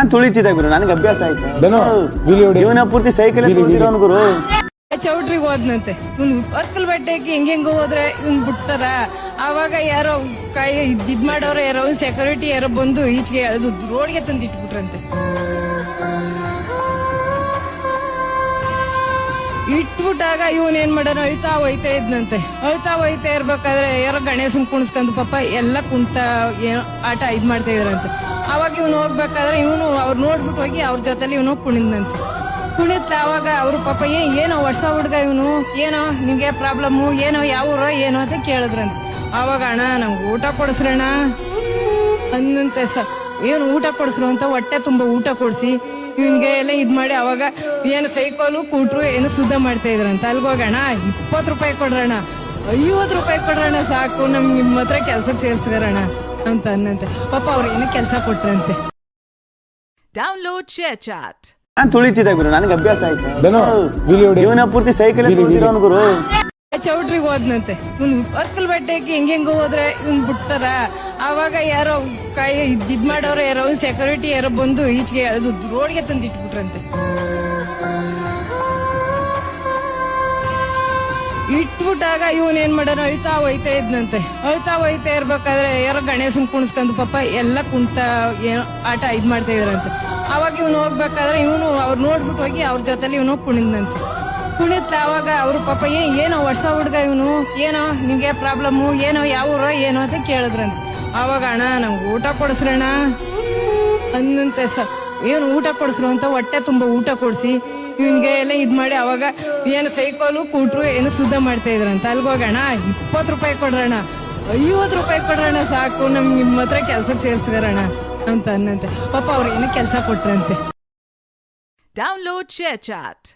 ನಾನು ತುಳಿತಿದ್ದೆ ಗುರು, ನನಗೆ ಅಭ್ಯಾಸ ಆಯ್ತು. ಜೀವನ ಪೂರ್ತಿ ಸೈಕಲ್ ತುಳಿದಿರೋನು ಗುರು. ಚೌಟ್ರಿಗೆ ಹೋದ್ನಂತೆ, ಇವ್ನು ವರ್ಕಲ್ ಬಟ್ಟೆಗೆ ಹೆಂಗೆಂಗೋ ಹೋದ್ರೆ ಇವ್ನ್ ಬಿಡ್ತಾರ. ಆವಾಗ ಯಾರೋ ಕೈ ಇದ್ ಮಾಡೋರು, ಯಾರೋ ಸೆಕ್ಯೂರಿಟಿ ಯಾರೋ ಬಂದು ಈಚೆಗೆ ಅದು ರೋಡ್ಗೆ ತಂದು ಇಟ್ಬಿಟ್ರಂತೆ. ಇಟ್ಬಿಟ್ಟಾಗ ಇವನ್ ಏನ್ ಮಾಡೋಣ, ಅಳ್ತಾ ಹೋಯ್ತಾ ಇದ್ನಂತೆ. ಅಳ್ತಾ ಹೋಯ್ತಾ ಇರ್ಬೇಕಾದ್ರೆ ಯಾರೋ ಗಣೇಶನ್ ಕುಣಿಸ್ಕೊಂಡು ಪಾಪ ಎಲ್ಲ ಕುಂತ ಏನೋ ಆಟ ಇದ್ ಮಾಡ್ತಾ ಇದ್ರಂತೆ. ಅವಾಗ ಇವ್ನು ಹೋಗ್ಬೇಕಾದ್ರೆ ಇವನು ಅವ್ರು ನೋಡ್ಬಿಟ್ಟು ಹೋಗಿ ಅವ್ರ ಜೊತೆಲಿ ಇವನು ಕುಣಿದ್ನಂತೆ. ಕುಣಿತ ಅವಾಗ ಅವ್ರ ಪಾಪ ಏನೋ ವರ್ಷ ಹುಡ್ಗ ಇವನು, ಏನೋ ನಿಮ್ಗೆ ಪ್ರಾಬ್ಲಮ್ಮು, ಏನೋ ಯಾವ ಊರ ಏನೋ ಅಂತ ಕೇಳಿದ್ರಂತೆ. ಅವಾಗ ಅಣ್ಣ ನಮ್ಗೆ ಊಟ ಕೊಡಿಸ್ರಣ್ಣ ಅನ್ನಂತೆ. ಏನು ಊಟ ಕೊಡಿಸ್ರು ಅಂತ ಹೊಟ್ಟೆ ತುಂಬಾ ಊಟ ಕೊಡ್ಸಿ ಇವನ್ಗೆ ಎಲ್ಲ ಇದ್ ಮಾಡಿ ಅವಾಗ ಏನು ಸೈಕಲು ಕೂಟ್ರು ಏನು ಶುದ್ಧ ಮಾಡ್ತಾ ಇದ್ರಂತ. ಅಲ್ಗೋಗಣ 20 ರೂಪಾಯಿ ಕೊಡ್ರಣ, 50 ರೂಪಾಯಿ ಕೊಡ್ರಣ ಸಾಕು, ನಿಮ್ಮ ಹತ್ರ ಕೆಲ್ಸಕ್ಕೆ ಸೇರ್ಸ್ತಾರಣ ಅಂತ ಅನ್ನಂತೆ. ಪಾಪ ಅವ್ರು ಏನು ಕೆಲ್ಸ ಕೊಟ್ರಂತೆ. Download share chat. ನಾನು ತುಳಿತಿದ್ದೆ ಗುರು, ನನಗೆ ಅಭ್ಯಾಸ ಆಯ್ತು. ಜೀವನ ಪೂರ್ತಿ ಸೈಕಲ್ ತುಳಿದಿರೋನು ಗುರು. ಚೌಟ್ರಿಗೆ ಹೋದ್ನಂತೆ, ಇವ್ನು ವರ್ಕಲ್ ಬಟ್ಟೆಗೆ ಹೆಂಗೆಂಗೋ ಹೋದ್ರೆ ಇವ್ನ್ ಬಿಡ್ತಾರ. ಆವಾಗ ಯಾರೋ ಕೈ ಇದ್ ಮಾಡೋರು, ಯಾರೋ ಸೆಕ್ಯೂರಿಟಿ ಯಾರೋ ಬಂದು ಈಚೆಗೆ ಅದು ರೋಡ್ಗೆ ತಂದು ಇಟ್ಬಿಟ್ರಂತೆ. ಇಟ್ಬಿಟ್ಟಾಗ ಇವನ್ ಏನ್ ಮಾಡೋಣ, ಅಳ್ತಾ ಹೋಯ್ತಾ ಇದ್ನಂತೆ. ಅಳ್ತಾ ಹೋಯ್ತಾ ಇರ್ಬೇಕಾದ್ರೆ ಯಾರೋ ಗಣೇಶನ್ ಕುಣಿಸ್ಕೊಂಡು ಪಾಪ ಎಲ್ಲ ಕುಂತ ಏನೋ ಆಟ ಇದ್ ಮಾಡ್ತಾ ಇದ್ರಂತೆ. ಅವಾಗ ಇವನು ಹೋಗ್ಬೇಕಾದ್ರೆ ಇವನು ಅವ್ರು ನೋಡ್ಬಿಟ್ಟು ಹೋಗಿ ಅವ್ರ ಜೊತೆಲಿ ಇವನು ಕುಣಿದ್ನಂತೆ. ಕುಣಿತ ಅವಾಗ ಅವ್ರ ಪಾಪ ಏನೋ ವರ್ಷ ಹುಡ್ಗ ಇವನು, ಏನೋ ನಿಮ್ಗೆ ಪ್ರಾಬ್ಲಮ್ಮು, ಏನೋ ಯಾವ ಊರ ಏನೋ ಅಂತ ಕೇಳಿದ್ರಂತೆ. ಅವಾಗ ಅಣ್ಣ ನಮ್ಗೆ ಊಟ ಕೊಡಿಸ್ರಣ್ಣ ಅನ್ನಂತೆ. ಏನು ಊಟ ಕೊಡಿಸ್ರು ಅಂತ ಹೊಟ್ಟೆ ತುಂಬಾ ಊಟ ಕೊಡ್ಸಿ ಇವನ್ಗೆ ಎಲ್ಲ ಇದ್ ಮಾಡಿ ಅವಾಗ ಏನು ಸೈಕಲು ಕೂಟ್ರು ಏನು ಶುದ್ಧ ಮಾಡ್ತಾ ಇದ್ರಂತ. ಅಲ್ಗೋಗಣ 20 ರೂಪಾಯಿ ಕೊಡ್ರಣ, 50 ರೂಪಾಯಿ ಕೊಡ್ರಣ ಸಾಕು, ನಿಮ್ಮ ಹತ್ರ ಕೆಲ್ಸಕ್ಕೆ ಸೇರ್ಸ್ತಾರಣ ಅಂತ ಅನ್ನಂತೆ. ಪಾಪ ಅವ್ರು ಏನು ಕೆಲ್ಸ ಕೊಟ್ರಂತೆ. Download share chat.